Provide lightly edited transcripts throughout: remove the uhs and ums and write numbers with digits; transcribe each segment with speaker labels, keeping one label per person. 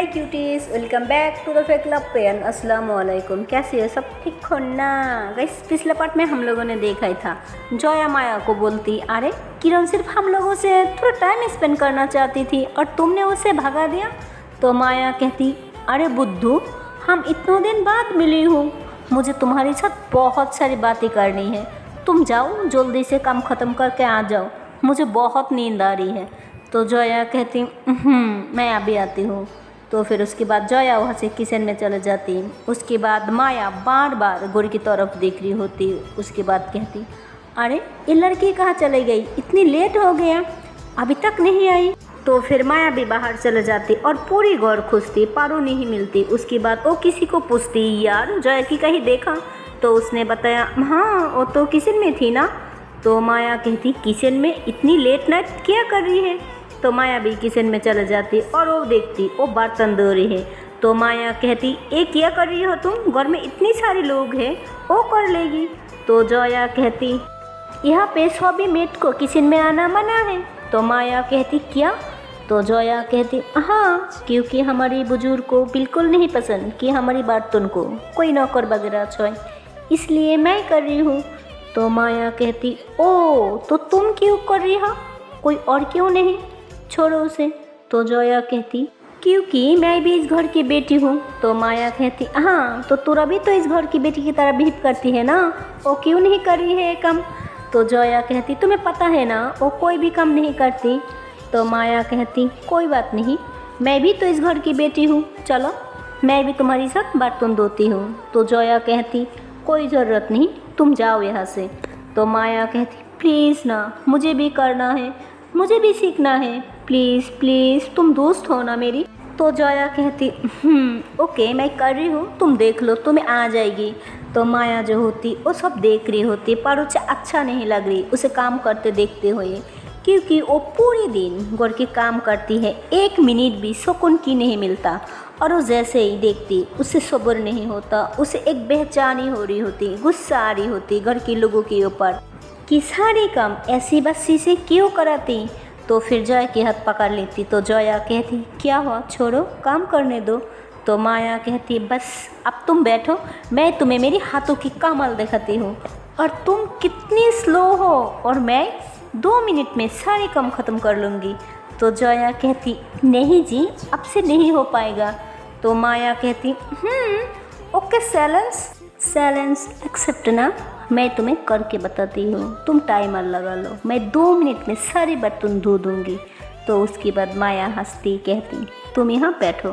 Speaker 1: Hi cuties, welcome back to the fake club pen. अस्सलाम वालेकुम। कैसे हो सब? ठीक हो ना गाइस? पिछले पार्ट में हम लोगों ने देखा ही था, जोया माया को बोलती, अरे किरण सिर्फ हम लोगों से थोड़ा टाइम स्पेंड करना चाहती थी और तुमने उसे भगा दिया। तो माया कहती, अरे बुद्धू, हम इतने दिन बाद मिली हूँ, मुझे तुम्हारे साथ बहुत सारी बातें करनी है। तुम जाओ, जल्दी से काम ख़त्म करके आ जाओ, मुझे बहुत नींद आ रही है। तो जोया कहती, मैं अभी आती हूँ। तो फिर उसके बाद जोया वहाँ से किचन में चले जाती। उसके बाद माया बार बार गुड़ की तरफ देख रही होती। उसके बाद कहती, अरे ये लड़की कहाँ चली गई, इतनी लेट हो गया, अभी तक नहीं आई। तो फिर माया भी बाहर चले जाती और पूरी गौर खुजती, पारू नहीं मिलती। उसके बाद वो किसी को पूछती, यार जोया की कहीं देखा? तो उसने बताया, हाँ वो तो किचन में थी ना। तो माया कहती, किचन में इतनी लेट नाइट क्या कर रही है? तो माया भी किचन में चले जाती और वो देखती वो बर्तन धो रही है। तो माया कहती, ये क्या कर रही हो तुम, घर में इतनी सारे लोग हैं, वो कर लेगी। तो जोया कहती, यहाँ पे सभी मेट को किचन में आना मना है। तो माया कहती, क्या? तो जोया कहती, हाँ, क्योंकि हमारी बुजुर्ग को बिल्कुल नहीं पसंद कि हमारी बर्तन को कोई नौकर वगैरह छुए, इसलिए मैं कर रही हूँ। तो माया कहती, ओ तो तुम क्यों कर रही हो, कोई और क्यों नहीं? छोड़ो उसे। तो जोया कहती, क्योंकि मैं भी इस घर की बेटी हूँ। तो माया कहती, हाँ तो तू भी तो इस घर की बेटी की तरह बिहेव करती है ना, वो क्यों नहीं कर रही है काम? तो जोया कहती, तुम्हें पता है ना वो कोई भी काम नहीं करती। तो माया कहती, कोई बात नहीं, मैं भी तो इस घर की बेटी हूँ, चलो मैं भी तुम्हारी साथ बर्तन धोती हूँ। तो जोया कहती, कोई ज़रूरत नहीं, तुम जाओ यहाँ से। तो माया कहती, प्लीज़ ना, मुझे भी करना है, मुझे भी सीखना है, प्लीज़ प्लीज़, तुम दोस्त हो ना मेरी। तो जोया कहती, ओके मैं कर रही हूँ, तुम देख लो, तुम्हें आ जाएगी। तो माया जो होती वो सब देख रही होती, पर उसे अच्छा नहीं लग रही उसे काम करते देखते हुए, क्योंकि वो पूरी दिन घर के काम करती है, एक मिनट भी सुकून की नहीं मिलता। और वो जैसे ही देखती उसे सब्र नहीं होता, उसे एक बेचैनी हो रही होती, गुस्सा आ रही होती घर के लोगों के ऊपर कि सारे काम ऐसी बस्सी से क्यों कराती। तो फिर जोया के हाथ पकड़ लेती। तो जोया कहती, क्या हुआ, छोड़ो, काम करने दो। तो माया कहती, बस अब तुम बैठो, मैं तुम्हें मेरी हाथों की कमाल दिखाती हूँ, और तुम कितनी स्लो हो, और मैं 2 मिनट में सारे काम ख़त्म कर लूँगी। तो जोया कहती, नहीं जी, अब से नहीं हो पाएगा। तो माया कहती, ओके साइलेंस एक्सेप्ट ना, मैं तुम्हें करके बताती हूँ, तुम टाइमर लगा लो, मैं 2 मिनट में सारे बर्तन धो दूँगी। तो उसके बाद माया हंसती कहती, तुम यहाँ बैठो।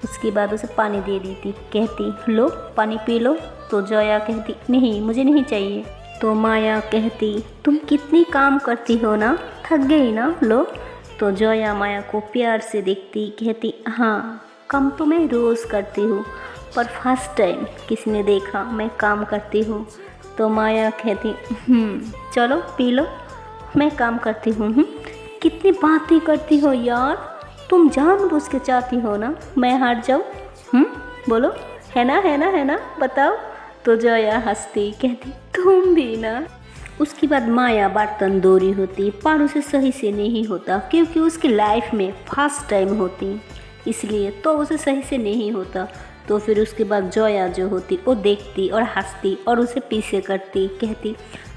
Speaker 1: उसके बाद उसे पानी दे देती, कहती, लो पानी पी लो। तो जोया कहती, नहीं मुझे नहीं चाहिए। तो माया कहती, तुम कितनी काम करती हो ना, थक गई ना, लो। तो जोया माया को प्यार से देखती, कहती, हाँ काम तो मैं रोज़ करती हूँ, पर फर्स्ट टाइम किसी ने देखा मैं काम करती हूँ। तो माया कहती, चलो पी लो, मैं काम करती हूँ। कितनी बातें करती हो यार, तुम जानबूझ के चाहती हो ना मैं हार जाऊँ, बोलो, है ना, बताओ। तो जोया हंसती कहती, तुम भी ना। उसके बाद माया बर्तन धो रही होती, पर उसे सही से नहीं होता, क्योंकि उसकी लाइफ में फर्स्ट टाइम होती, इसलिए तो उसे सही से नहीं होता। तो फिर उसके बाद जोया जो होती वो देखती और हंसती और उसे पीछे करती, कहती,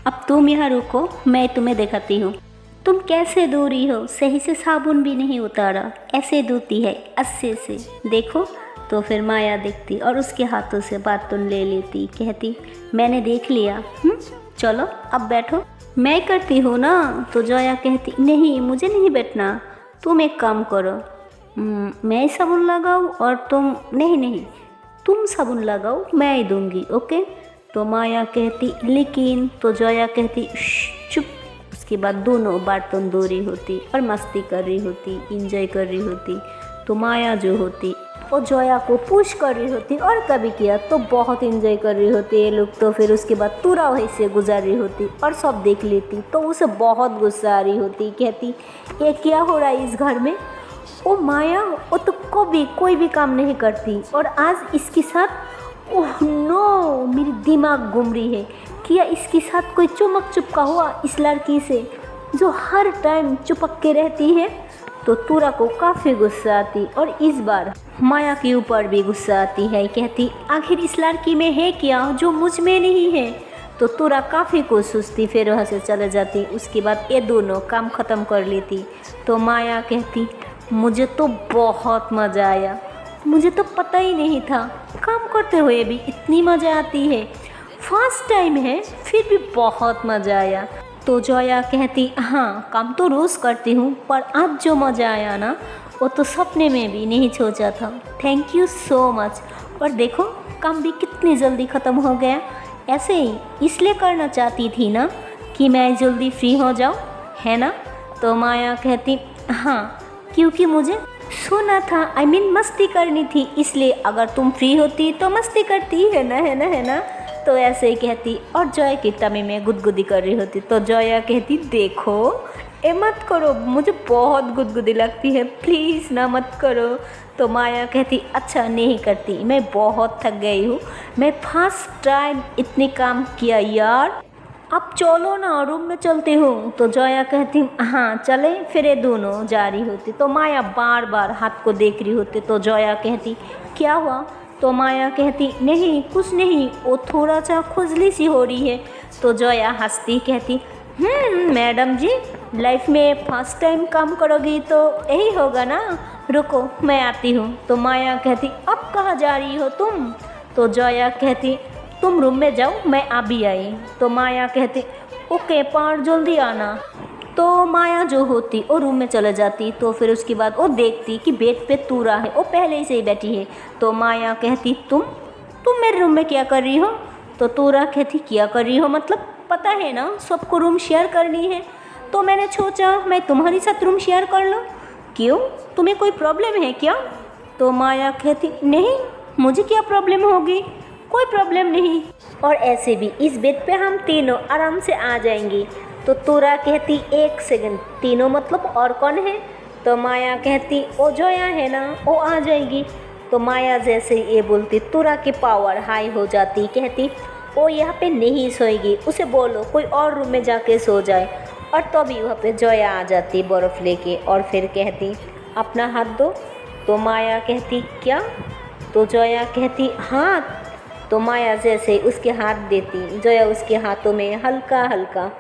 Speaker 1: अब तुम यहाँ रुको, मैं तुम्हें दिखाती हूँ, तुम कैसे धो रही हो, सही से साबुन भी नहीं उतारा, ऐसे धोती है अच्छे से, देखो। तो फिर माया देखती और उसके हाथों से बर्तन ले लेती, कहती, मैंने देख लिया, चलो अब बैठो, मैं करती हूँ ना। तो जोया कहती, नहीं मुझे नहीं बैठना, तुम एक काम करो, मैं साबुन लगाऊँ और तुम, नहीं तुम साबुन लगाओ, मैं ही दूँगी, ओके। तो माया कहती, लेकिन। तो जोया कहती, चुप। उसके बाद दोनों बर्तन धो रही होती और मस्ती कर रही होती, इंजॉय कर रही होती। तो माया जो होती वो जोया को पुश कर रही होती, और कभी किया तो बहुत इंजॉय कर रही होती ये लोग। तो फिर उसके बाद पूरा वहीं से गुजर रही होती और सब देख लेती, तो उसे बहुत गुस्सा आ रही होती, कहती, ये क्या हो रहा है इस घर में, ओ माया वो तो कभी कोई भी काम नहीं करती, और आज इसके साथ, ओह नो, मेरी दिमाग घूम रही है, क्या इसके साथ कोई चुमक चुपका हुआ इस लड़की से जो हर टाइम चुपक के रहती है। तो तूरा को काफ़ी गुस्सा आती, और इस बार माया के ऊपर भी गुस्सा आती है, कहती आखिर इस लड़की में है क्या जो मुझ में नहीं है। तो तूरा काफ़ी कुछ सोचती, फिर वहाँ से चले जाती। उसके बाद ये दोनों काम ख़त्म कर लेती। तो माया कहती मुझे तो बहुत मज़ा आया, मुझे तो पता ही नहीं था काम करते हुए भी इतनी मज़ा आती है, फर्स्ट टाइम है फिर भी बहुत मज़ा आया। तो जोया कहती हाँ काम तो रोज़ करती हूँ, पर आज जो मज़ा आया ना वो तो सपने में भी नहीं सोचा था। Thank you so much. और देखो काम भी कितनी जल्दी ख़त्म हो गया। ऐसे ही इसलिए करना चाहती थी ना कि मैं जल्दी फ्री हो जाऊँ, है ना। तो माया कहती हाँ क्योंकि मुझे सोना था, मस्ती करनी थी, इसलिए अगर तुम फ्री होती तो मस्ती करती, है ना है ना है ना। तो ऐसे ही कहती और जोया की टमी में गुदगुदी कर रही होती। तो जोया कहती देखो ए मत करो, मुझे बहुत गुदगुदी लगती है, प्लीज़ ना मत करो। तो माया कहती अच्छा नहीं करती, मैं बहुत थक गई हूँ, मैं फर्स्ट टाइम इतने काम किया यार, अब चलो ना रूम में चलती हूँ। तो जोया कहती हाँ चले। फिर ये दोनों जा रही होती। तो माया बार बार हाथ को देख रही होती। तो जोया कहती क्या हुआ। तो माया कहती नहीं कुछ नहीं, वो थोड़ा सा खुजली सी हो रही है। तो जोया हंसती कहती मैडम जी लाइफ में फर्स्ट टाइम काम करोगी तो यही होगा ना, रुको मैं आती हूँ। तो माया कहती अब कहाँ जा रही हो तुम। तो जोया कहती तुम रूम में जाओ मैं अभी आई। तो माया कहती ओके पर जल्दी आना। तो माया जो होती वो रूम में चले जाती। तो फिर उसके बाद वो देखती कि बेड पे तूरा है, वो पहले ही से ही बैठी है। तो माया कहती तुम मेरे रूम में क्या कर रही हो। तो तूरा कहती क्या कर रही हो मतलब, पता है ना सबको रूम शेयर करनी है, तो मैंने सोचा मैं तुम्हारे साथ रूम शेयर कर लूँ। क्यों तुम्हें कोई प्रॉब्लम है क्या। तो माया कहती नहीं मुझे क्या प्रॉब्लम होगी, कोई प्रॉब्लम नहीं, और ऐसे भी इस बेड पे हम तीनों आराम से आ जाएंगी। तो तूरा कहती एक सेकंड, तीनों मतलब और कौन है। तो माया कहती ओ जोया है ना, वो आ जाएगी। तो माया जैसे ये बोलती तूरा की पावर हाई हो जाती, कहती वो यहाँ पे नहीं सोएगी, उसे बोलो कोई और रूम में जाके सो जाए। और तभी वहाँ पे जोया आ जाती बर्फ़ लेके और फिर कहती अपना हाथ दो। तो माया कहती क्या। तो जोया कहती हाथ। तो माया जैसे उसके हाथ देती, जोया उसके हाथों में हल्का हल्का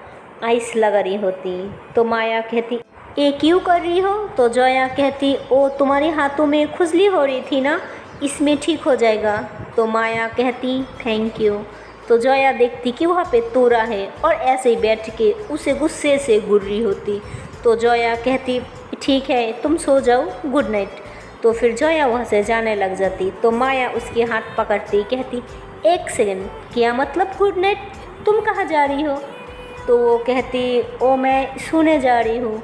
Speaker 1: आइस लगा रही होती। तो माया कहती ये क्यों कर रही हो। तो जोया कहती ओ तुम्हारे हाथों में खुजली हो रही थी ना, इसमें ठीक हो जाएगा। तो माया कहती थैंक यू। तो जोया देखती कि वहाँ पे तूरा है और ऐसे ही बैठ के उसे गुस्से से घूर रही होती। तो जोया कहती ठीक है तुम सो जाओ, गुड नाइट। तो फिर जोया वहाँ से जाने लग जाती। तो माया उसके हाथ पकड़ती, कहती एक सेकंड क्या मतलब गुड नाइट, तुम कहाँ जा रही हो। तो वो कहती ओ मैं सोने जा रही हूँ।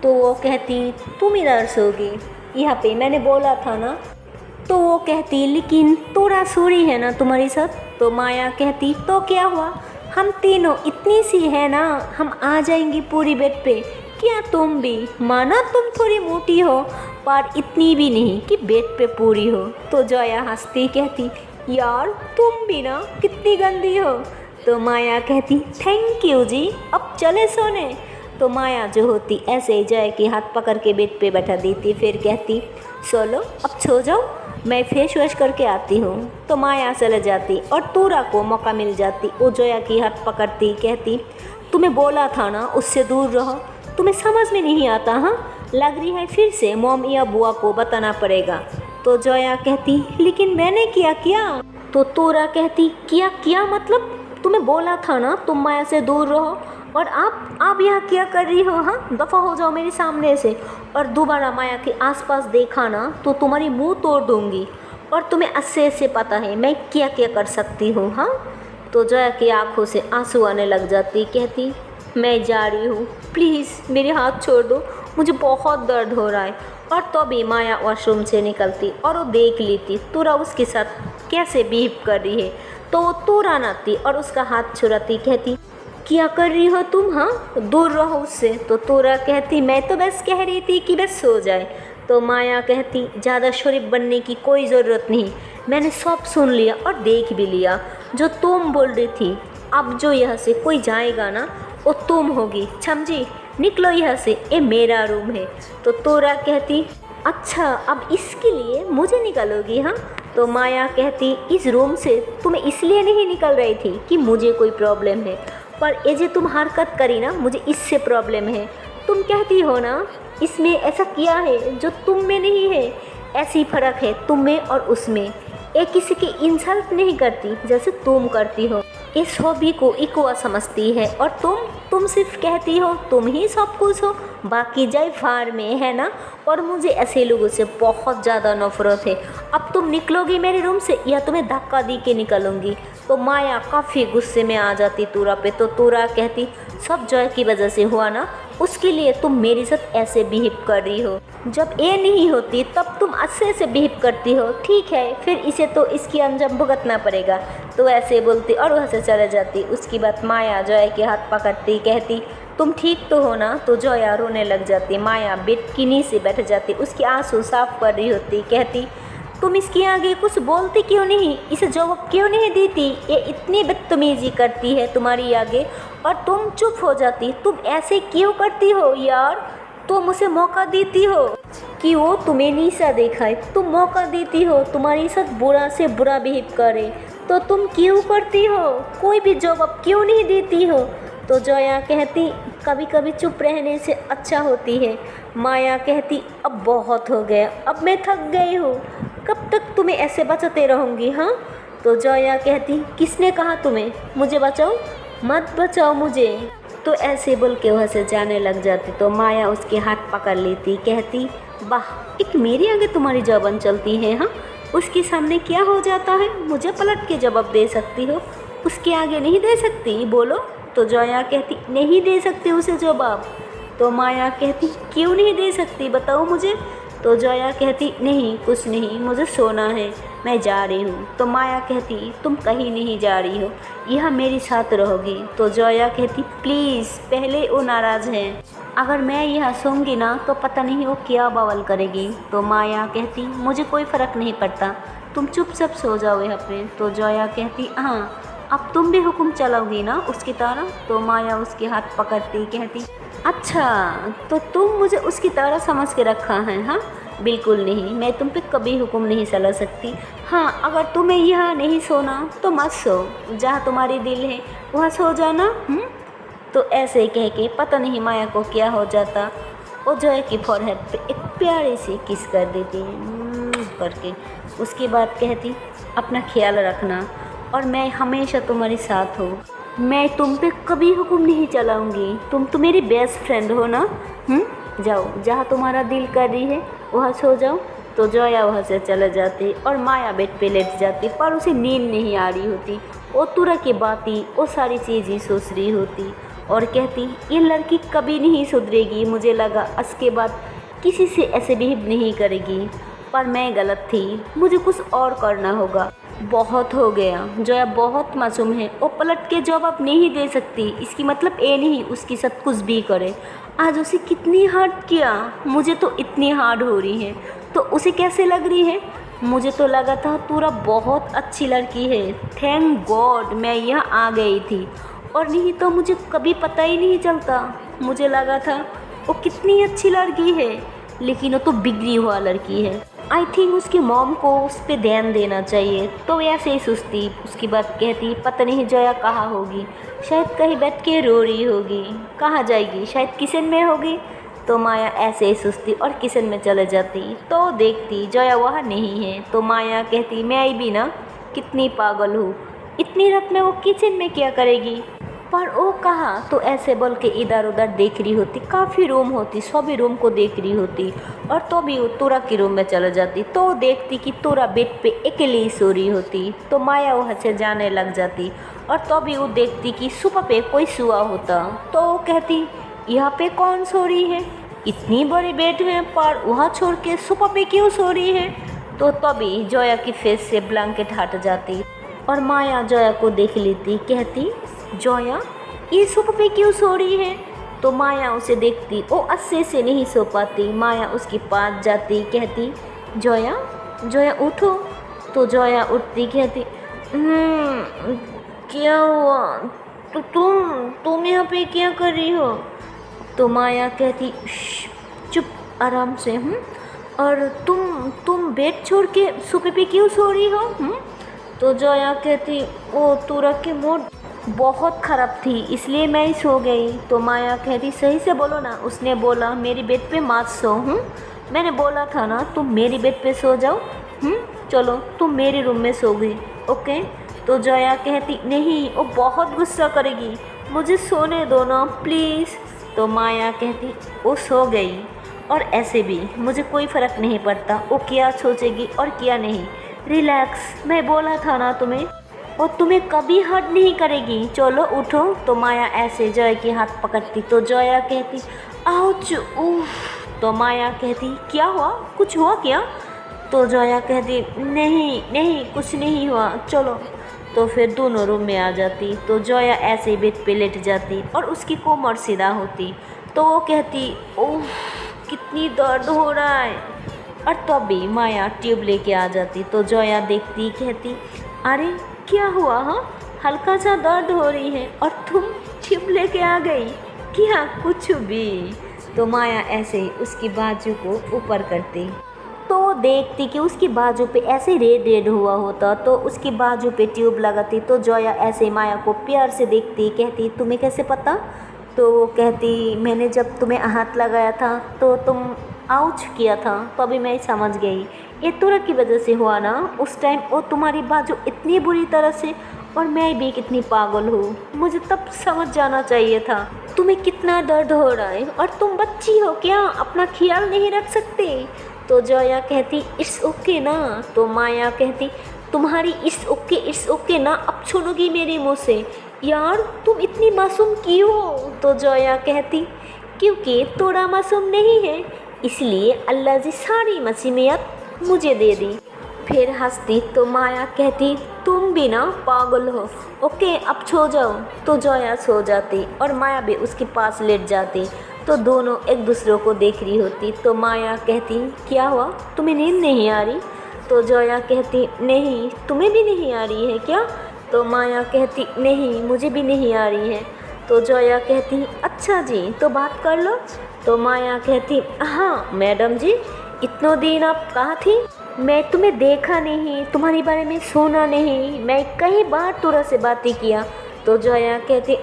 Speaker 1: तो वो कहती तुम इधर सोगी, यहाँ पे मैंने बोला था ना। तो वो कहती लेकिन तोरा सो रही है ना तुम्हारे साथ। तो माया कहती तो क्या हुआ, हम तीनों इतनी सी है ना, हम आ जाएंगी पूरी बेड पे, क्या तुम भी, माना तुम थोड़ी मोटी हो पर इतनी भी नहीं कि बेड पे पूरी हो। तो जोया हंसती कहती यार तुम भी ना कितनी गंदी हो। तो माया कहती थैंक यू जी, अब चले सोने। तो माया जो होती ऐसे ही जोया के हाथ पकड़ के बेड पे बैठा देती, फिर कहती सोलो अब सो जाओ, मैं फेस वॉश करके आती हूँ। तो माया चले जाती और तूरा को मौका मिल जाती, वो जोया की हाथ पकड़ती, कहती तुम्हें बोला था ना उससे दूर रहो, तुम्हें समझ में नहीं आता। हाँ लग रही है फिर से मॉम या बुआ को बताना पड़ेगा। तो जोया कहती लेकिन मैंने क्या किया। तो तूरा कहती क्या किया मतलब, तुम्हें बोला था ना तुम माया से दूर रहो, और आप यहाँ क्या कर रही हो। हाँ दफ़ा हो जाओ मेरे सामने से, और दोबारा माया के आसपास देखा ना तो तुम्हारी मुंह तोड़ दूँगी, और तुम्हें अच्छे से पता है मैं क्या क्या कर सकती हूँ। हाँ तो जोया की आंखों से आंसू आने लग जाती, कहती मैं जा रही हूँ, प्लीज़ मेरे हाथ छोड़ दो, मुझे बहुत दर्द हो रहा है। और तो भी माया वॉशरूम से निकलती और वो देख लेती तूरा उसके साथ कैसे बिहेव कर रही है। तो वो तूरा आती और उसका हाथ छुड़ाती, कहती क्या कर रही हो तुम, हाँ दूर रहो उससे। तो तूरा कहती मैं तो बस कह रही थी कि बस सो जाए। तो माया कहती ज़्यादा शरीफ बनने की कोई ज़रूरत नहीं, मैंने सब सुन लिया और देख भी लिया जो तुम बोल रही थी, अब जो यहाँ से कोई जाएगा ना वो तुम होगी, समझी, निकलो यहाँ से, ये मेरा रूम है। तो तूरा कहती अच्छा, अब इसके लिए मुझे निकालोगी? हाँ, तो माया कहती इस रूम से तुम्हें इसलिए नहीं निकल रही थी कि मुझे कोई प्रॉब्लम है, पर ये जो तुम हरकत करी ना, मुझे इससे प्रॉब्लम है। तुम कहती हो ना इसमें ऐसा किया है जो तुम में नहीं है, ऐसी फ़र्क है तुम में और उसमें। ये किसी की इंसल्ट नहीं करती जैसे तुम करती हो, इस हॉबी को इक्वा समझती है, और तुम सिर्फ कहती हो तुम ही सब कुछ हो, बाकी जाए फार में, है ना। और मुझे ऐसे लोगों से बहुत ज़्यादा नफरत है। अब तुम निकलोगी मेरे रूम से या तुम्हें धक्का दी के निकलूँगी। तो माया काफ़ी गुस्से में आ जाती तूरा पे। तो तूरा कहती सब जॉय की वजह से हुआ ना, उसके लिए तुम मेरे साथ ऐसे बिहेव कर रही हो। जब ये नहीं होती तब तुम अच्छे से बिहेव करती हो, ठीक है, फिर इसे तो इसकी अंजाम भुगतना पड़ेगा। तो ऐसे बोलती और वहाँ से चले जाती। उसकी बात माया जॉय के हाथ पकड़ती कहती तुम ठीक तो हो ना। तो जॉया रोने लग जाती। माया बेड की नीचे बैठ जाती, उसकी आंसू साफ कर रही होती। कहती तुम इसके आगे कुछ बोलती क्यों नहीं, इसे जवाब क्यों नहीं देती, ये इतनी बदतमीजी करती है तुम्हारी आगे और तुम चुप हो जाती। तुम ऐसे क्यों करती हो यार, तुम उसे मौका देती हो कि वो तुम्हें नीचा दिखाए, तुम मौका देती हो तुम्हारी साथ बुरा से बुरा बिहेव करे, तो तुम क्यों करती हो, कोई भी जवाब क्यों नहीं देती हो। तो जया कहती कभी कभी चुप रहने से अच्छा होती है। माया कहती अब बहुत हो गया, अब मैं थक गई हूँ, कब तक तुम्हें ऐसे बचाते रहूँगी। हाँ, तो जया कहती किसने कहा तुम्हें मुझे बचाओ, मत बचाओ मुझे। तो ऐसे बोल के वहाँ से जाने लग जाती। तो माया उसके हाथ पकड़ लेती, कहती वाह, एक मेरे आगे तुम्हारी जबान चलती है। हाँ, उसके सामने क्या हो जाता है मुझे पलट के जवाब दे सकती हो, उसके आगे नहीं दे सकती, बोलो। तो जया कहती नहीं दे सकती उसे जवाब। तो माया कहती क्यों नहीं दे सकती, बताओ मुझे। तो जया कहती नहीं कुछ नहीं, मुझे सोना है, मैं जा रही हूँ। तो माया कहती तुम कहीं नहीं जा रही हो, यह मेरे साथ रहोगी। तो जया कहती प्लीज़, पहले वो नाराज़ है, अगर मैं यहाँ सोऊंगी ना तो पता नहीं वो क्या बवाल करेगी। तो माया कहती मुझे कोई फ़र्क नहीं पड़ता, तुम चुपचाप सो जाओ यहाँ पे। तो जया कहती हाँ, अब तुम भी हुक्म चलाओगी ना उसकी तरह। तो माया उसके हाथ पकड़ती कहती अच्छा, तो तुम मुझे उसकी तरह समझ के रखा है। हाँ, बिल्कुल नहीं, मैं तुम पे कभी हुक्म नहीं चला सकती। हाँ, अगर तुम्हें यहाँ नहीं सोना तो मत सो, जहाँ तुम्हारी दिल है वहाँ सो जाना। तो ऐसे ही कह के पता नहीं माया को क्या हो जाता, वो जॉय की फोरहेड पे एक प्यारी सी किस कर देती करके। उसके बाद कहती अपना ख्याल रखना और मैं हमेशा तुम्हारे साथ हूँ, मैं तुम पे कभी हुक्म नहीं चलाऊंगी, तुम तो मेरी बेस्ट फ्रेंड हो ना। जाओ, जहाँ तुम्हारा दिल कर रही है वहाँ सो जाओ। तो जया वहाँ से चले जाती और माया बेड पे लेट जाती, पर उसे नींद नहीं आ रही होती। वो तुरंत की बातें, वो सारी चीज़ें सोच रही होती और कहती ये लड़की कभी नहीं सुधरेगी, मुझे लगा इसके बाद किसी से ऐसे बिहेव नहीं करेगी, पर मैं गलत थी, मुझे कुछ और करना होगा। बहुत हो गया, जया बहुत मासूम है, वो पलट के जवाब नहीं दे सकती, इसकी मतलब ये नहीं उसके साथ कुछ भी करे। आज उसे कितनी हार्ड किया, मुझे तो इतनी हार्ड हो रही है। तो उसे कैसे लग रही है, मुझे तो लगा था तूरा बहुत अच्छी लड़की है, थैंक गॉड मैं यहाँ आ गई थी, और नहीं तो मुझे कभी पता ही नहीं चलता। मुझे लगा था वो कितनी अच्छी लड़की है, लेकिन वो तो बिगड़ी हुआ लड़की है। आई थिंक उसकी मॉम को उस पर ध्यान देना चाहिए। तो ऐसे ही सोचती। उसकी बात कहती पता नहीं जया कहाँ होगी, शायद कहीं बैठ के रो रही होगी, कहाँ जाएगी, शायद किचन में होगी। तो माया ऐसे ही सोचती और किचन में चले जाती। तो देखती जया वहाँ नहीं है। तो माया कहती मैं आई भी ना, कितनी पागल हूँ, इतनी रात में वो किचन में क्या करेगी, पर वो कहाँ। तो ऐसे बोल के इधर उधर देख रही होती, काफ़ी रूम होती, सभी रूम को देख रही होती। और तो भी वो तोरा के रूम में चला जाती। तो देखती कि तोरा बेड पे अकेली ही सो रही होती। तो माया वहाँ से जाने लग जाती। और तो भी वो देखती कि सोफा पे कोई सोया होता। तो वो कहती यहाँ पे कौन सो रही है, इतनी बड़ी बेड है, पर वहाँ छोड़ के सोफा पे क्यों सो रही है। तो तभी जया की फेस से ब्लैंकेट हट जाती और माया जया को देख लेती। कहती जया ये सोफे पे क्यों सो रही है। तो माया उसे देखती, वो अच्छे से नहीं सो पाती। माया उसके पास जाती, कहती जया जया उठो। तो जया उठती, कहती क्या हुआ, तो तुम यहाँ पे क्या कर रही हो। तो माया कहती चुप, आराम से। और तुम बेड छोड़ के सोफे पे क्यों सो रही हो? तो जोया कहती, ओ तुरक की मूड बहुत ख़राब थी इसलिए मैं ही सो गई। तो माया कहती, सही से बोलो ना। उसने बोला, मेरी बेड पे मत सो। मैंने बोला था ना तुम मेरी बेड पे सो जाओ। चलो तुम मेरे रूम में सो गई, ओके। तो जोया कहती, नहीं वो बहुत गुस्सा करेगी, मुझे सोने दो ना प्लीज़। तो माया कहती, वो सो गई और ऐसे भी मुझे कोई फ़र्क नहीं पड़ता वो क्या सोचेगी और क्या नहीं। रिलैक्स, मैं बोला था ना तुम्हें, और तुम्हें कभी हर्ट नहीं करेगी। चलो उठो। तो माया ऐसे जॉय के हाथ पकड़ती। तो जोया कहती, आउच, उफ। तो माया कहती, क्या हुआ, कुछ हुआ क्या? तो जोया कहती, नहीं नहीं कुछ नहीं हुआ, चलो। तो फिर दोनों रूम में आ जाती। तो जोया ऐसे ही बेड पे लेट जाती और उसकी कोमर सीधा होती। तो वो कहती, ओह कितनी दर्द हो रहा है। और तभी माया ट्यूब लेके आ जाती। तो जोया देखती, कहती, अरे क्या हुआ? हल्का सा दर्द हो रही है और तुम ट्यूब लेके आ गई क्या? कुछ भी। तो माया ऐसे ही उसकी बाजू को ऊपर करती। तो देखती कि उसकी बाजू पे ऐसे रेड रेड हुआ होता। तो उसकी बाजू पे ट्यूब लगाती। तो जोया ऐसे माया को प्यार से देखती, कहती, तुम्हें कैसे पता? तो वो कहती, मैंने जब तुम्हें हाथ लगाया था तो तुम आउच किया था, तो अभी मैं समझ गई ये तुरक की वजह से हुआ ना। उस टाइम वो तुम्हारी बाजू इतनी बुरी तरह से, और मैं भी कितनी पागल हूँ, मुझे तब समझ जाना चाहिए था तुम्हें कितना दर्द हो रहा है। और तुम बच्ची हो क्या, अपना ख्याल नहीं रख सकते? तो जोया कहती, इट्स ओके ना। तो माया कहती, तुम्हारी इट्स ओके ना अब सुनोगी मेरे मुँह से? यार तुम इतनी मासूम क्यों हो? तो जोया कहती, क्योंकि थोड़ा मासूम नहीं है इसलिए अल्लाह जी सारी मसीमियत मुझे दे दी। फिर हंसती। तो माया कहती, तुम भी ना पागल हो, ओके अब सो जाओ। तो जोया सो जाती और माया भी उसके पास लेट जाती। तो दोनों एक दूसरे को देख रही होती। तो माया कहती, क्या हुआ, तुम्हें नींद नहीं आ रही? तो जोया कहती, नहीं, तुम्हें भी नहीं आ रही है क्या? तो माया कहती, नहीं मुझे भी नहीं आ रही है। तो जोया कहती, अच्छा जी तो बात कर लो। तो माया कहती, हाँ मैडम जी, इतने दिन आप कहाँ थी? मैं तुम्हें देखा नहीं, तुम्हारे बारे में सुना नहीं, मैं कई बार तुरा से बातें किया। तो जोया कहती,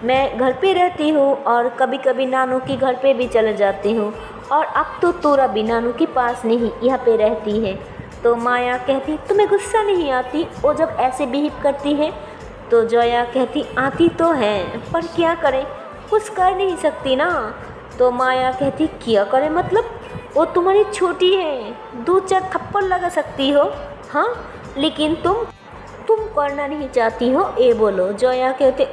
Speaker 1: मैं घर पे रहती हूँ और कभी कभी नानू के घर पे भी चले जाती हूँ, और अब तो तुरा भी नानू के पास नहीं यहाँ पे रहती है। तो माया कहती, तुम्हें गुस्सा नहीं आती वो जब ऐसे बिहेव करती है? तो जोया कहती, आती तो है पर क्या करें, कुछ कर नहीं सकती ना। तो माया कहती, क्या करे मतलब? वो तुम्हारी छोटी है, 2-4 थप्पड़ लगा सकती हो, हाँ, लेकिन तुम करना नहीं चाहती हो, ये बोलो। जोया कहते,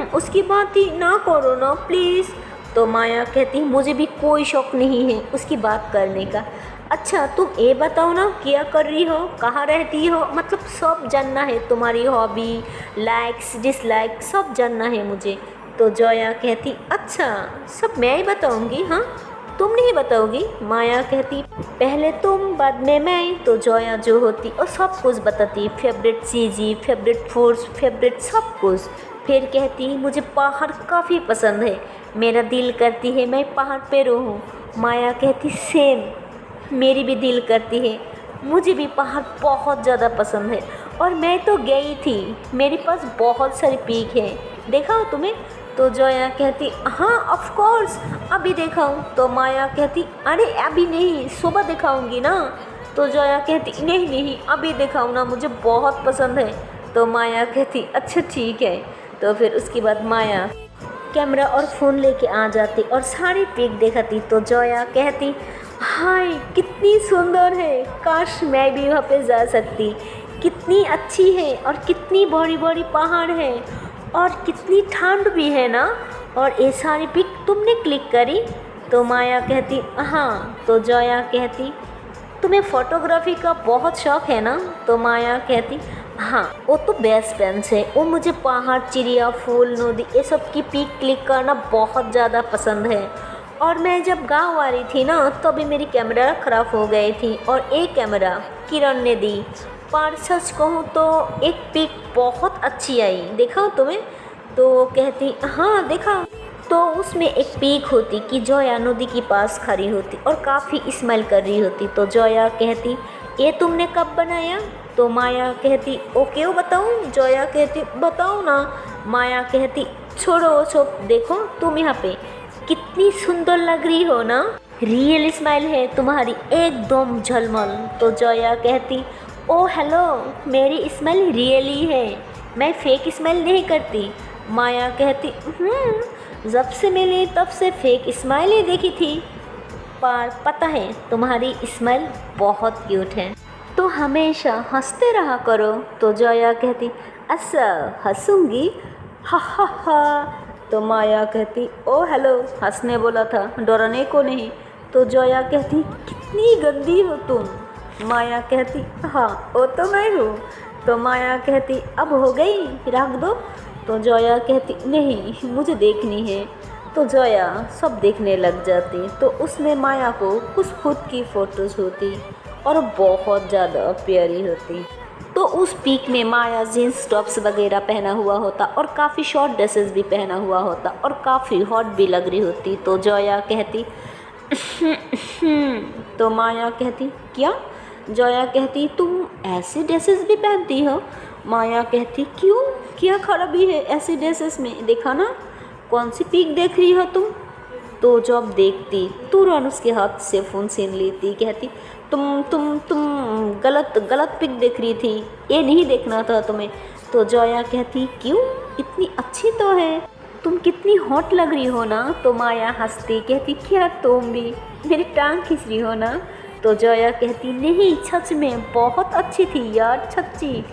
Speaker 1: उसकी बात ही ना करो ना प्लीज़। तो माया कहती, मुझे भी कोई शौक़ नहीं है उसकी बात करने का। अच्छा तुम ये बताओ ना, क्या कर रही हो, कहाँ रहती हो, मतलब सब जानना है, तुम्हारी हॉबी, लाइक्स डिसलाइक सब जानना है मुझे। तो जोया कहती, अच्छा सब मैं ही बताऊँगी, हाँ तुम नहीं बताओगी? माया कहती, पहले तुम बाद में मैं। तो जोया जो होती और सब कुछ बताती, फेवरेट चीज़ें, फेवरेट फूड्स, फेवरेट सब कुछ। फिर कहती, मुझे पहाड़ काफ़ी पसंद है, मेरा दिल करती है मैं पहाड़ पे रहूँ। माया कहती, सेम, मेरी भी दिल करती है, मुझे भी पहाड़ बहुत ज़्यादा पसंद है, और मैं तो गई थी, मेरे पास बहुत सारी पीक है, दिखाओ तुम्हें? तो जोया कहती, हाँ ऑफ कोर्स अभी दिखाऊं? तो माया कहती, अरे अभी नहीं, सुबह दिखाऊंगी ना। तो जोया कहती, नहीं नहीं अभी दिखाऊं ना, मुझे बहुत पसंद है। तो माया कहती, अच्छा ठीक है। तो फिर उसके बाद माया कैमरा और फ़ोन लेके आ जाती और सारी पिक दिखाती। तो जोया कहती, हाय कितनी सुंदर है, काश मैं भी वहाँ पे जा सकती, कितनी अच्छी है और कितनी बड़ी बड़ी पहाड़ है और कितनी ठंड भी है ना, और ये सारी पिक तुमने क्लिक करी? तो माया कहती, हाँ। तो जोया कहती, तुम्हें फ़ोटोग्राफी का बहुत शौक़ है ना? तो माया कहती, हाँ वो तो बेस्ट फ्रेंड है, वो मुझे पहाड़, चिड़िया, फूल, नदी ये सब की पिक क्लिक करना बहुत ज़्यादा पसंद है। और मैं जब गांव आ रही थी ना तो अभी मेरी कैमरा ख़राब हो गई थी और एक कैमरा किरण ने दी, पर सच कहूँ तो एक पिक बहुत अच्छी आई, दिखाओ तुम्हें? तो कहती, हाँ दिखाओ।
Speaker 2: तो उसमें एक पीक होती कि जोया नदी के पास खड़ी होती और काफ़ी स्माइल कर रही होती। तो जोया कहती, ये तुमने कब बनाया? तो माया कहती, ओ क्यों बताऊँ? जोया कहती, बताओ ना। माया कहती, छोड़ो छोड़, देखो तुम यहाँ पे कितनी सुंदर लग रही हो ना, रियल स्माइल है तुम्हारी एकदम झलमल। तो जोया कहती, ओ हेलो, मेरी स्माइल रियली है, मैं फेक स्माइल नहीं करती। माया कहती, जब से मिली तब से फेक स्माइल ही देखी थी, पर पता है तुम्हारी स्माइल बहुत क्यूट है, तो हमेशा हंसते रहा करो। तो जोया कहती, अच्छा हंसूंगी, हा हा हा। तो माया कहती, ओ हेलो, हंसने बोला था, डरने को नहीं। तो जोया कहती, कितनी गंदी हो तुम। माया कहती, हाँ वो तो मैं हूँ। तो माया कहती, अब हो गई, रख दो। तो जोया कहती, नहीं मुझे देखनी है। तो जोया सब देखने लग जाती। तो उसमें माया को कुछ खुद की फ़ोटोज़ होती और बहुत ज़्यादा प्यारी होती। तो उस पीक में माया जीन्स टॉप्स वगैरह पहना हुआ होता और काफ़ी शॉर्ट ड्रेसेस भी पहना हुआ होता और काफ़ी हॉट भी लग रही होती। तो जोया कहती, तो माया कहती, क्या? जोया कहती, तुम ऐसी ड्रेसेस भी पहनती हो? माया कहती, क्यों, क्या खराबी है ऐसी ड्रेसेस में, देखा ना कौन सी पीक देख रही हो तुम? तो जब देखती तुरंत उसके हाथ से फ़ोन छीन लेती, कहती, तुम गलत पिक देख रही थी, ये नहीं देखना था तुम्हें। तो जोया कहती, क्यों, इतनी अच्छी तो है, तुम कितनी हॉट लग रही हो ना। तो माया हंसती कहती, क्या तुम भी मेरी टांग खींच रही हो ना। तो जोया कहती, नहीं सच में बहुत अच्छी थी यार, सच्ची।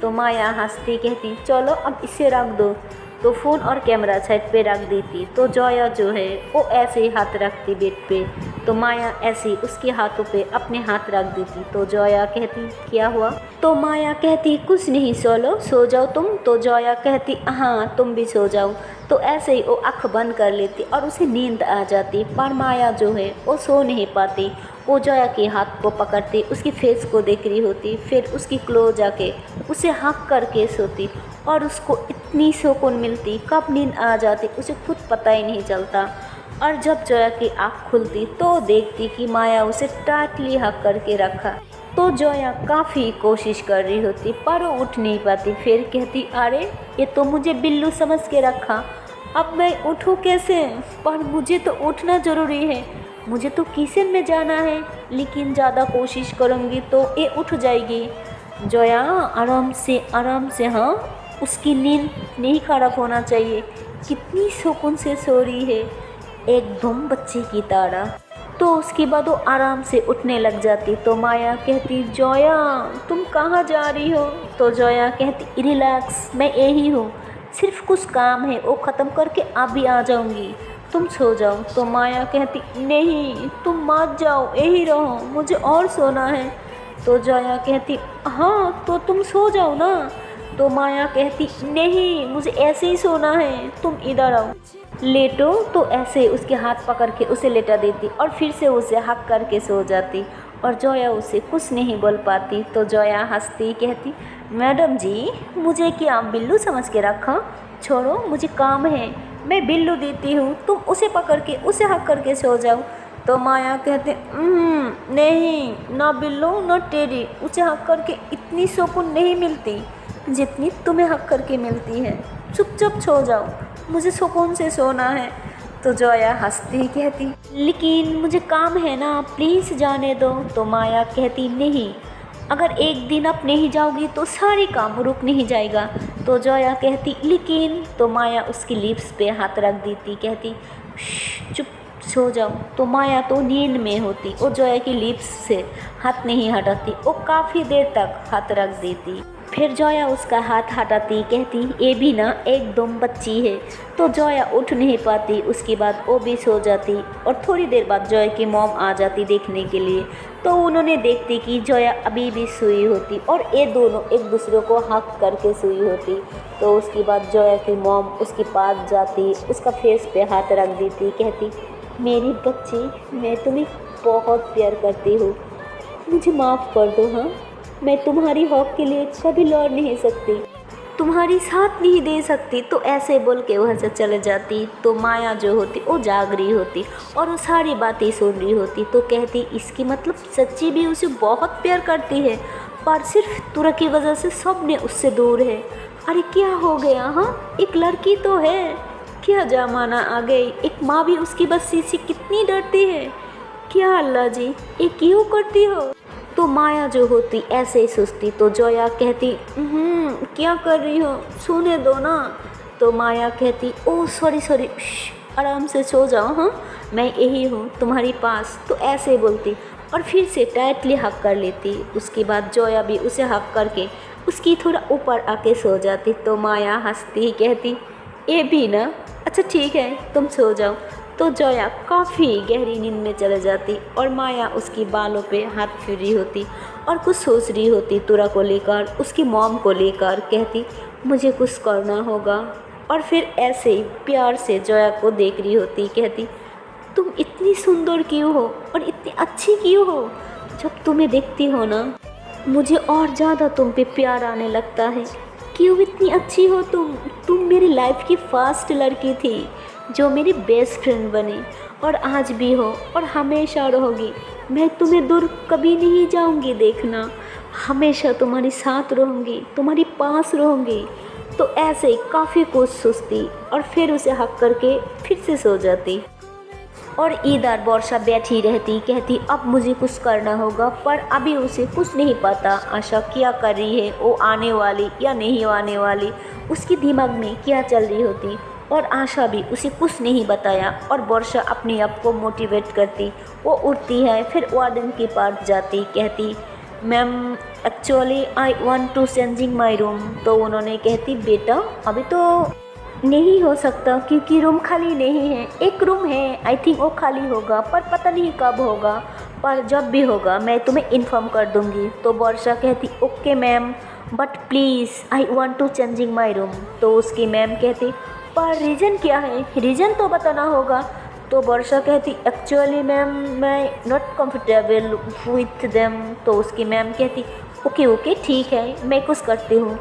Speaker 2: तो माया हंसती कहती, चलो अब इसे रख दो। तो फ़ोन और कैमरा साइड पे रख देती। तो जोया जो है वो ऐसे ही हाथ रखती बेड पे। तो माया ऐसे उसके हाथों पे अपने हाथ रख देती। तो जोया कहती, क्या हुआ? तो माया कहती, कुछ नहीं, सो जाओ तुम। तो जोया कहती, हाँ तुम भी सो जाओ। तो ऐसे ही वो आँख बंद कर लेती और उसे नींद आ जाती। पर माया जो है वो सो नहीं पाती। वो जोया के हाथ को पकड़ती, उसकी फेस को देख रही होती, फिर उसकी क्लोज आके उसे हक करके सोती और उसको इतनी सुकून मिलती, कब नींद आ जाती उसे खुद पता ही नहीं चलता। और जब जोया की आँख खुलती तो देखती कि माया उसे टाइटली हक करके रखा। तो जोया काफ़ी कोशिश कर रही होती पर वो उठ नहीं पाती। फिर कहती, अरे ये तो मुझे बिल्लू समझ के रखा, अब मैं उठूँ कैसे? पर मुझे तो उठना ज़रूरी है, मुझे तो किचन में जाना है, लेकिन ज़्यादा कोशिश करूँगी तो ये उठ जाएगी। जोया आराम से, हाँ उसकी नींद नहीं खराब होना चाहिए, कितनी सुकून से सो रही है एकदम बच्चे की तरह। तो उसके बाद वो आराम से उठने लग जाती। तो माया कहती, जोया तुम कहाँ जा रही हो? तो जोया कहती, रिलैक्स, मैं यही हूँ, सिर्फ कुछ काम है वो ख़त्म करके अभी आ जाऊँगी, तुम सो जाओ। तो माया कहती, नहीं तुम मत जाओ, यही रहो, मुझे और सोना है। तो जोया कहती, हाँ तो तुम सो जाओ ना। तो माया कहती, नहीं मुझे ऐसे ही सोना है, तुम इधर आओ, लेटो। तो ऐसे उसके हाथ पकड़ के उसे लेटा देती और फिर से उसे हक करके सो जाती और जोया उसे कुछ नहीं बोल पाती। तो जोया हंसती कहती, मैडम जी मुझे क्या बिल्लू समझ के रखा, छोड़ो मुझे काम है, मैं बिल्लू देती हूँ, तुम उसे पकड़ के उसे हक करके सो जाओ। तो माया कहते, नहीं ना बिल्लू ना टेडी, उसे हक करके इतनी सुकून नहीं मिलती जितनी तुम्हें हक करके मिलती है, चुपचाप सो जाओ, मुझे सुकून से सोना है। तो जोया हंसती कहती, लेकिन मुझे काम है ना, प्लीज़ जाने दो। तो माया कहती, नहीं, अगर एक दिन आप नहीं जाओगी तो सारे काम रुक नहीं जाएगा। तो जोया कहती, लेकिन। तो माया उसकी लिप्स पे हाथ रख देती, कहती, चुप सो जाओ। तो माया तो नींद में होती, वो जोया की लिप्स से हाथ नहीं हटाती, वो काफ़ी देर तक हाथ रख देती। फिर जोया उसका हाथ हटाती, कहती, ये भी ना एकदम बच्ची है। तो जोया उठ नहीं पाती, उसके बाद वो भी सो जाती और थोड़ी देर बाद जोया की मॉम आ जाती देखने के लिए। तो उन्होंने देखती कि जोया अभी भी सोई होती और ये दोनों एक दूसरे को हक करके सोई होती। तो उसके बाद जोया की मॉम उसके पास जाती, उसका फेस पे हाथ रख देती, कहती, मेरी बच्ची, मैं तुम्हें बहुत प्यार करती हूँ, मुझे माफ़ कर दो, हाँ मैं तुम्हारी हक के लिए कभी लड़ नहीं सकती, तुम्हारी साथ नहीं दे सकती। तो ऐसे बोल के वहाँ से चले जाती। तो माया जो होती वो जाग रही होती और वो सारी बातें सुन रही होती। तो कहती इसकी मतलब सच्ची भी उसे बहुत प्यार करती है, पर सिर्फ तुरा की वजह से सब ने उससे दूर है। अरे क्या हो गया, हाँ एक लड़की तो है, क्या जमाना आ गई, एक माँ भी उसकी बच्ची से कितनी डरती है। क्या अल्लाह जी, ये क्यों करती हो। तो माया जो होती ऐसे ही सोचती। तो जोया कहती क्या कर रही हो, सोने दो ना। तो माया कहती ओह सॉरी, आराम से सो जाओ, हाँ मैं यही हूँ तुम्हारी पास। तो ऐसे बोलती और फिर से टाइटली हक कर लेती। उसके बाद जोया भी उसे हक करके उसकी थोड़ा ऊपर आके सो जाती। तो माया हंसती कहती ये भी ना, अच्छा ठीक है तुम सो जाओ। तो जोया काफ़ी गहरी नींद में चले जाती और माया उसकी बालों पे हाथ फेर रही होती और कुछ सोच रही होती तुरा को लेकर, उसकी मॉम को लेकर। कहती मुझे कुछ करना होगा। और फिर ऐसे ही प्यार से जोया को देख रही होती। कहती तुम इतनी सुंदर क्यों हो और इतनी अच्छी क्यों हो। जब तुम्हें देखती हो ना मुझे और ज़्यादा तुम पे प्यार आने लगता है। क्यों इतनी अच्छी हो तुम मेरी लाइफ की फर्स्ट लड़की थी जो मेरी बेस्ट फ्रेंड बनी और आज भी हो और हमेशा रहोगी। मैं तुम्हें दूर कभी नहीं जाऊंगी, देखना हमेशा तुम्हारे साथ रहूंगी, तुम्हारी पास रहूंगी। तो ऐसे ही काफ़ी कुछ सोचती और फिर उसे हक करके फिर से सो जाती। और इधर वर्षा बैठी रहती। कहती अब मुझे कुछ करना होगा, पर अभी उसे कुछ नहीं पता आशा क्या कर रही है, वो आने वाली या नहीं आने वाली, उसके दिमाग में क्या चल रही होती। और आशा भी उसे कुछ नहीं बताया और वर्षा अपने आप को मोटिवेट करती। वो उठती है, फिर वार्डन के पास जाती। कहती ma'am actually I want to changing my room. तो उन्होंने कहती बेटा अभी तो नहीं हो सकता क्योंकि रूम खाली नहीं है। एक रूम है, आई थिंक वो खाली होगा, पर पता नहीं कब होगा, पर जब भी होगा मैं तुम्हें इन्फॉर्म कर दूंगी। तो वर्षा कहती okay ma'am, but please I want to changing my room. तो उसकी मैम कहती पर रीज़न क्या है, रीज़न तो बताना होगा। तो वर्षा कहती एक्चुअली मैम मैं नॉट कंफर्टेबल विथ देम। तो उसकी मैम कहती ओके ठीक है मैं कुछ करती हूँ।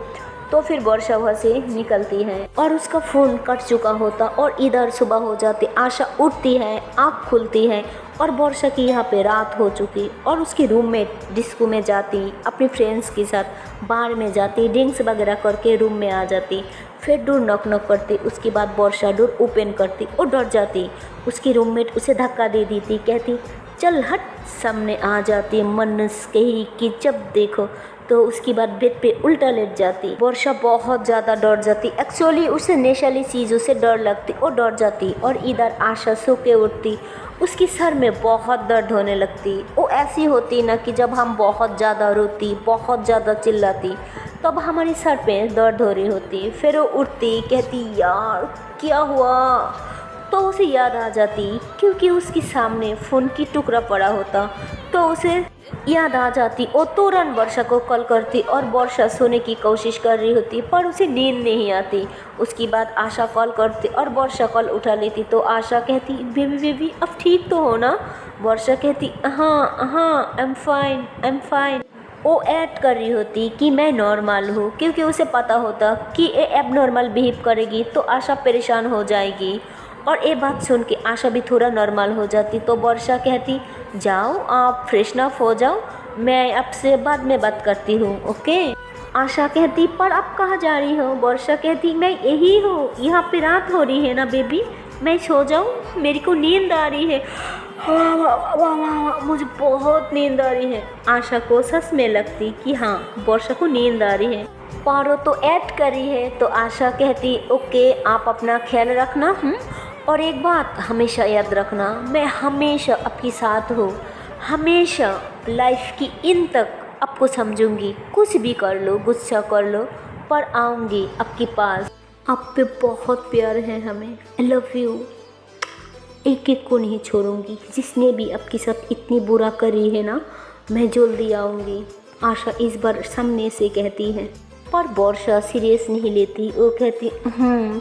Speaker 2: तो फिर वर्षा वहाँ से निकलती है और उसका फ़ोन कट चुका होता और इधर सुबह हो जाती। आशा उठती है, आँख खुलती है और वर्षा की यहाँ पे रात हो चुकी और उसकी रूममेट डिस्को में जाती, अपने फ्रेंड्स के साथ बार में जाती, ड्रिंक्स वगैरह करके रूम में आ जाती। फिर डोर नॉक करती। उसके बाद वर्षा डोर ओपन करती और डर जाती। उसकी रूममेट उसे धक्का दे देती। कहती चल हट, सामने आ जाती। मनस कही कि जब देखो। तो उसके बाद बेड पे उल्टा लेट जाती। वर्षा बहुत ज़्यादा डर जाती। एक्चुअली उसे नशीली चीज़ों से डर लगती और डर जाती। और इधर आशा सो के उठती, उसके सर में बहुत दर्द होने लगती। वो ऐसी होती ना कि जब हम बहुत ज़्यादा रोती, बहुत ज़्यादा चिल्लाती, तब हमारे सर पे दर्द हो रही होती। फिर वो उठती, कहती यार क्या हुआ। तो उसे याद आ जाती क्योंकि उसके सामने फ़ोन की टुकड़ा पड़ा होता। तो उसे याद आ जाती। वो तुरंत वर्षा को कॉल करती और वर्षा सोने की कोशिश कर रही होती पर उसे नींद नहीं आती। उसके बाद आशा कॉल करती और वर्षा कॉल उठा लेती। तो आशा कहती बेबी अब ठीक तो हो ना। वर्षा कहती हाँ आई एम फाइन। वो ऐड कर रही होती कि मैं नॉर्मल हूँ क्योंकि उसे पता होता कि ये एबनॉर्मल बिहेव करेगी तो आशा परेशान हो जाएगी। और ये बात सुन के आशा भी थोड़ा नॉर्मल हो जाती। तो वर्षा कहती जाओ आप फ्रेशन अप हो जाओ, मैं आपसे बाद में बात करती हूँ ओके। आशा कहती पर आप कहाँ जा रही हो। वर्षा कहती मैं यही हूँ, यहाँ पे रात हो रही है ना बेबी, मैं सो जाऊँ, मेरे को नींद आ रही है। वाह मुझे बहुत नींद आ रही है। आशा को सच में लगती कि हाँ वर्षा को नींद आ रही है। पारो तो ऐड करी है। तो आशा कहती ओके आप अपना ख्याल रखना और एक बात हमेशा याद रखना, मैं हमेशा आपके साथ हूँ, हमेशा लाइफ की इन तक आपको समझूंगी। कुछ भी कर लो, गुस्सा कर लो, पर आऊँगी आपके पास। आप पे बहुत प्यार है हमें। I love you. एक एक को नहीं छोड़ूंगी, जिसने भी आपके साथ इतनी बुरा करी है ना, मैं जल्दी आऊँगी। आशा इस बार सामने से कहती है।
Speaker 1: पर वर्षा सीरियस नहीं लेती। वो कहती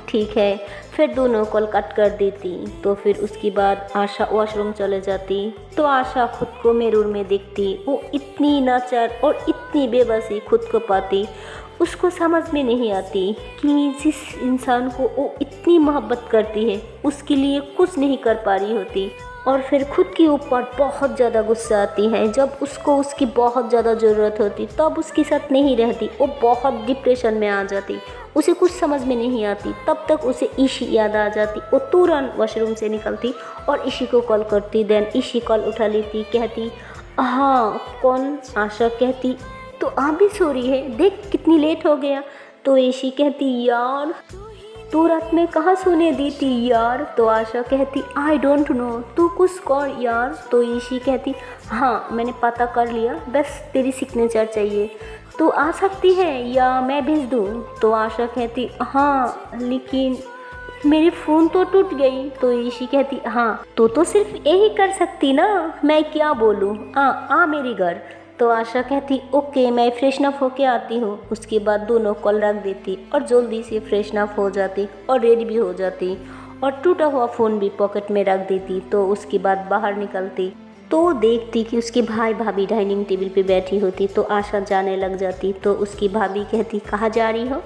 Speaker 1: ठीक है, फिर दोनों कॉल कट कर देती। तो फिर उसके बाद आशा वॉशरूम चले जाती। तो आशा खुद को मिरर में देखती। वो इतनी नाचार और इतनी बेबसी खुद को पाती। उसको समझ में नहीं आती कि जिस इंसान को वो इतनी मोहब्बत करती है उसके लिए कुछ नहीं कर पा रही होती। और फिर खुद के ऊपर बहुत ज़्यादा गुस्सा आती है। जब उसको उसकी बहुत ज़्यादा ज़रूरत होती तब उसके साथ नहीं रहती। वो बहुत डिप्रेशन में आ जाती। उसे कुछ समझ में नहीं आती। तब तक उसे ईशी याद आ जाती। वो तुरंत वॉशरूम से निकलती और ईशी को कॉल करती। देन ईशी कॉल उठा लेती। कहती हाँ कौन? आशा कहती तो आप भी सो रही है, देख कितनी लेट हो गया। तो ईशी कहती यार तू रात में कहाँ सोने दी थी यार। तो आशा कहती आई डोंट नो, तू कुछ कर यार। तो ईशी कहती हाँ मैंने पता कर लिया, बस तेरी सिग्नेचर चाहिए, तू आ सकती है या मैं भेज दूँ। तो आशा कहती हाँ लेकिन मेरी फ़ोन तो टूट गई। तो ईशी कहती हाँ तो सिर्फ यही कर सकती ना, मैं क्या बोलूँ, आ मेरे घर। तो आशा कहती ओके मैं फ्रेशन अप होके आती हूँ। उसके बाद दोनों कॉल रख देती और जल्दी से फ्रेशन अप हो जाती और रेडी भी हो जाती और टूटा हुआ फ़ोन भी पॉकेट में रख देती। तो उसके बाद बाहर निकलती तो देखती कि उसके भाई भाभी डाइनिंग टेबल पे बैठी होती। तो आशा जाने लग जाती। तो उसकी भाभी कहती कहाँ जा रही हो।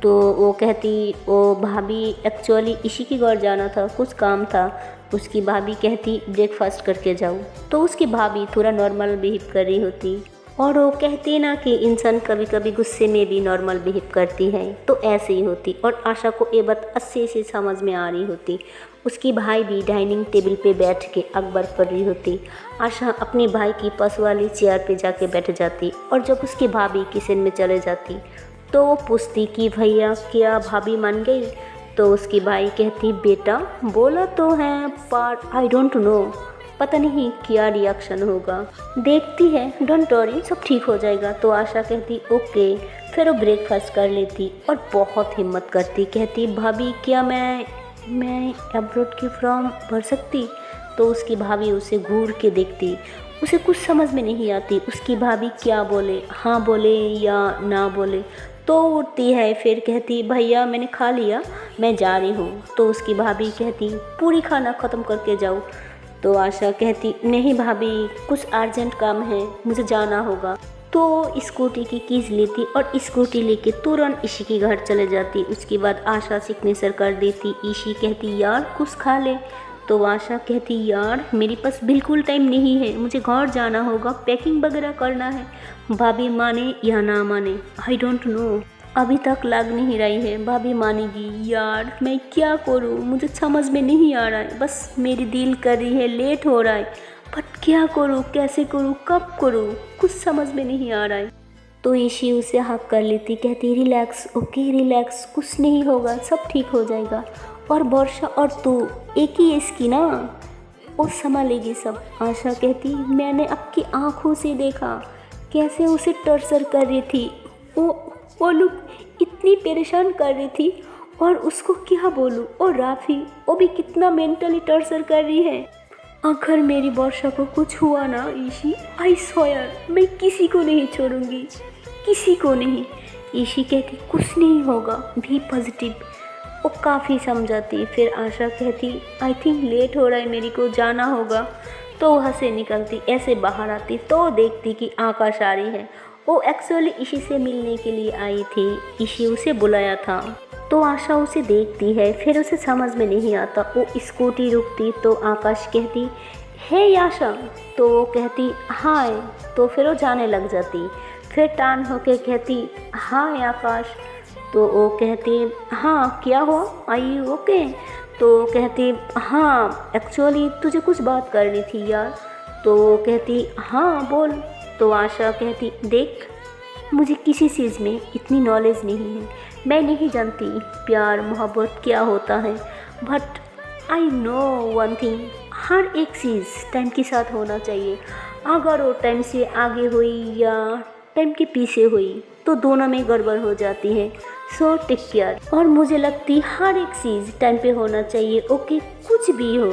Speaker 1: तो वो कहती ओ भाभी एक्चुअली इसी के घर जाना था, कुछ काम था। उसकी भाभी कहती ब्रेकफास्ट करके जाओ। तो उसकी भाभी थोड़ा नॉर्मल बिहेव कर रही होती। और वो कहती ना कि इंसान कभी कभी गुस्से में भी नॉर्मल बिहेव करती है, तो ऐसे ही होती। और आशा को ये बात अच्छे से समझ में आ रही होती। उसकी भाई भी डाइनिंग टेबल पे बैठ के अखबार पढ़ रही होती। आशा अपने भाई की पास वाली चेयर पे जाके बैठ जाती। और जब उसकी भाभी किचन में चले जाती तो वो पूछती कि भैया क्या भाभी मान गई। तो उसकी भाई कहती बेटा बोला तो है पर आई डोंट नो, पता नहीं क्या रिएक्शन होगा, देखती है, डोंट वरी सब ठीक हो जाएगा। तो आशा कहती ओके। फिर वो ब्रेकफास्ट कर लेती और बहुत हिम्मत करती। कहती भाभी क्या मैं अब्रॉड की फॉर्म भर सकती। तो उसकी भाभी उसे घूर के देखती। उसे कुछ समझ में नहीं आती उसकी भाभी क्या बोले, हाँ बोले या ना बोले। तो उठती है फिर कहती भैया मैंने खा लिया, मैं जा रही हूँ। तो उसकी भाभी कहती पूरी खाना ख़त्म करके जाओ। तो आशा कहती नहीं भाभी कुछ अर्जेंट काम है, मुझे जाना होगा। तो स्कूटी की कीज़ लेती और स्कूटी लेके तुरंत ईशी के घर चले जाती। उसके बाद आशा सिग्नेचर कर देती। ईशी कहती यार कुछ खा ले। तो आशा कहती यार मेरे पास बिल्कुल टाइम नहीं है, मुझे घर जाना होगा, पैकिंग वगैरह करना है। भाभी माने या ना माने आई डोंट नो, अभी तक लग नहीं रही है भाभी मानेगी। यार मैं क्या करूँ, मुझे समझ में नहीं आ रहा है, बस मेरी दिल कर रही है, लेट हो रहा है, बट क्या करूँ, कैसे करूँ, कब करूँ, कुछ समझ में नहीं आ रहा है। तो ईशी उसे हक कर लेती। कहती रिलैक्स, ओके रिलैक्स, कुछ नहीं होगा, सब ठीक हो जाएगा। और वर्षा और तू एक ही एज की ना, वो संभालेगी सब। आशा कहती मैंने आपकी आँखों से देखा कैसे उसे टॉर्चर कर रही थी, वो लोग इतनी परेशान कर रही थी और उसको क्या बोलूँ। और राफी वो भी कितना मेंटली टॉर्चर कर रही है। अगर मेरी वर्षा को कुछ हुआ ना ईशी, आई स्वेयर मैं किसी को नहीं छोड़ूंगी, किसी को नहीं। ईशी कहती कुछ नहीं होगा, भी पॉजिटिव। वो काफ़ी समझाती। फिर आशा कहती आई थिंक लेट हो रहा है, मेरे को जाना होगा। तो वहाँ से निकलती, ऐसे बाहर आती तो देखती कि आकाश आ रही है। वो एक्चुअली ईशी से मिलने के लिए आई थी, ईशी उसे बुलाया था। तो आशा उसे देखती है, फिर उसे समझ में नहीं आता। वो स्कूटी रुकती तो आकाश कहती हे आशा। तो वो कहती हाय। तो फिर वो जाने लग जाती। फिर टर्न होके कहती हाय आकाश। तो वो कहती हाँ क्या हुआ, आई ओके। तो कहती हाँ एक्चुअली तुझे कुछ बात करनी थी यार। तो वो कहती हाँ बोल। तो आशा कहती देख मुझे किसी चीज़ में इतनी नॉलेज नहीं है, मैं नहीं जानती प्यार मोहब्बत क्या होता है, but I know one thing, हर एक चीज़ टाइम के साथ होना चाहिए। अगर वो टाइम से आगे हुई या टाइम के पीछे हुई तो दोनों में गड़बड़ हो जाती है। So take care. और मुझे लगती हर एक चीज़ टाइम पे होना चाहिए। ओके कुछ भी हो,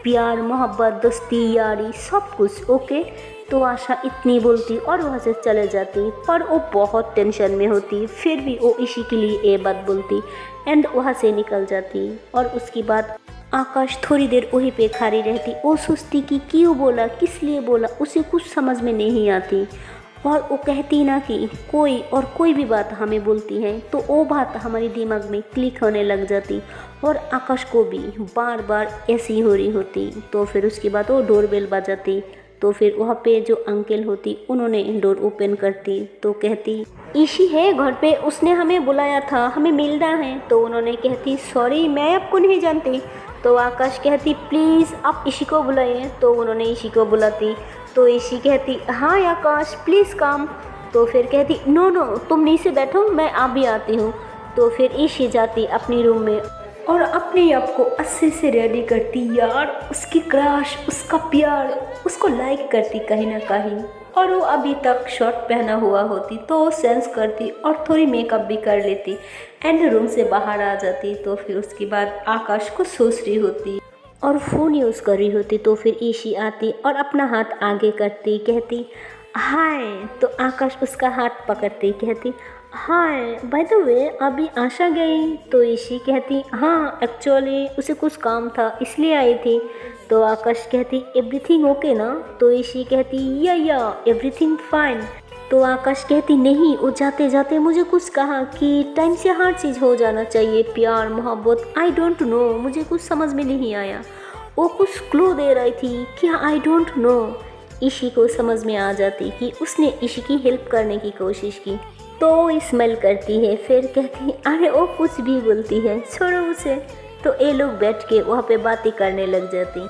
Speaker 1: प्यार मोहब्बत दोस्ती यारी सब कुछ ओके। तो आशा इतनी बोलती और वहाँ से चले जाती, पर वो बहुत टेंशन में होती। फिर भी वो इशी के लिए ये बात बोलती एंड वहाँ से निकल जाती। और उसके बाद आकाश थोड़ी देर वहीं पे खड़ी रहती। वो सोचती कि क्यों बोला, किस लिए बोला, उसे कुछ समझ में नहीं आती। और वो कहती ना कि कोई भी बात हमें बोलती है तो वो बात हमारे दिमाग में क्लिक होने लग जाती। और आकाश को भी बार बार ऐसी हो रही होती। तो फिर उसके बाद वो डोरबेल बजाती। तो फिर वहाँ पे जो अंकल होती उन्होंने डोर ओपन करती। तो कहती ईशी है घर पे, उसने हमें बुलाया था, हमें मिलना है। तो उन्होंने कहती सॉरी मैं आपको नहीं जानती। तो आकाश कहती प्लीज़ आप ईशी को बुलाइए। तो उन्होंने ईशी को बुलाती। तो ईशी कहती हाँ आकाश प्लीज़ कम। तो फिर कहती नो तुम नीचे बैठो, मैं अभी आती हूँ। तो फिर ईशी जाती अपनी रूम में और अपने आप को अच्छे से रेडी करती। यार उसकी क्रश, उसका प्यार, उसको लाइक करती कहीं ना कहीं। और वो अभी तक शर्ट पहना हुआ होती तो वो सेंस करती और थोड़ी मेकअप भी कर लेती एंड रूम से बाहर आ जाती। तो फिर उसके बाद आकाश को सोच रही होती और फ़ोन यूज़ कर रही होती। तो फिर ईशी आती और अपना हाथ आगे करती, कहती हाय। तो आकाश उसका हाथ पकड़ती, कहती हाय बाय द वे अभी आशा गई। तो ईशी कहती हाँ एक्चुअली उसे कुछ काम था इसलिए आई थी। तो आकाश कहती एवरीथिंग ओके ना। तो ईशी कहती या एवरीथिंग फाइन। तो आकाश कहती नहीं, वो जाते जाते मुझे कुछ कहा कि टाइम से हर चीज़ हो जाना चाहिए, प्यार मोहब्बत, आई डोंट नो, मुझे कुछ समझ में नहीं आया। वो कुछ क्लू दे रही थी, क्या आई डोंट नो। ईशी को समझ में आ जाती कि उसने ईशी की हेल्प करने की कोशिश की। तो वो स्मेल करती है, फिर कहती अरे वो कुछ भी बोलती है, छोड़ो उसे। तो ये लोग बैठ के वहाँ पे बातें करने लग जाती।